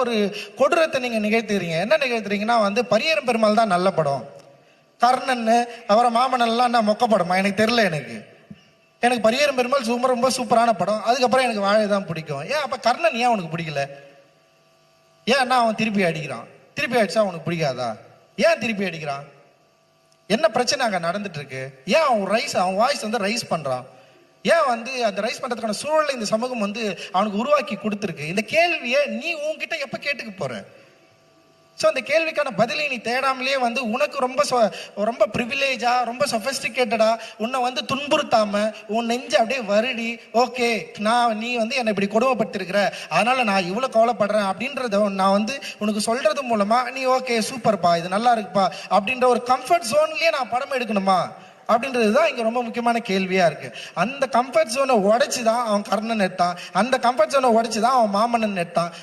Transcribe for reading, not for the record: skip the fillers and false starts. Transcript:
ஒரு கொடூரத்தை நீங்க நிகழ்த்துறீங்க. என்ன நிகழ்த்துறீங்கன்னா வந்து பரியேறும் பெருமாள் தான் நல்ல படம், கர்ணன் அவரை மாமனெல்லாம் நான் மொக்க படமா எனக்கு தெரியல. எனக்கு பரியேறும் பெருமாள் ரொம்ப சூப்பரான படம். அதுக்கப்புறம் எனக்கு வாழை தான் பிடிக்கும். ஏன் அப்ப கர்ணன் ஏன் உனக்கு பிடிக்கல? ஏன்னா அவன் திருப்பி அடிக்கிறான். திருப்பி அடிச்சா உனக்கு பிடிக்காதா? ஏன் திருப்பி அடிக்கிறான்? என்ன பிரச்சனை அங்க நடந்துட்டு இருக்கு? ஏன் அவன் வாய்ஸ் வந்து ரைஸ் பண்றான்? ஏன் வந்து அந்த ரைஸ் பண்றதுக்கான சூழலை இந்த சமூகம் வந்து அவனுக்கு உருவாக்கி கொடுத்துருக்கு? இந்த கேள்வியை நீ உன்கிட்ட எப்ப கேட்டுக்க போற? ஸோ அந்த கேள்விக்கான பதிலை நீ தேடாமலே வந்து உனக்கு ரொம்ப ப்ரிவிலேஜா, ரொம்ப சொஃபஸ்டிகேட்டடா உன்னை வந்து துன்புறுத்தாம உன் நெஞ்சு அப்படியே வருடி, ஓகே நீ வந்து என்னை இப்படி கொடுமைப்பட்டிருக்கிற, அதனால நான் இவ்வளோ கவலைப்படுறேன் அப்படின்றத நான் வந்து உனக்கு சொல்றது மூலமா நீ ஓகே சூப்பர்ப்பா, இது நல்லா இருக்குப்பா அப்படின்ற ஒரு கம்ஃபர்ட் ஜோன்லயே நான் படம் எடுக்கணுமா அப்படின்றது தான் இங்க ரொம்ப முக்கியமான கேள்வியா இருக்கு. அந்த கம்ஃபர்ட் ஜோனை உடைச்சுதான் அவன் கர்ணன் நெட்டான், அந்த கம்ஃபர்ட் ஜோனை உடைச்சுதான் அவன் மாமன்னன் நெட்டான்.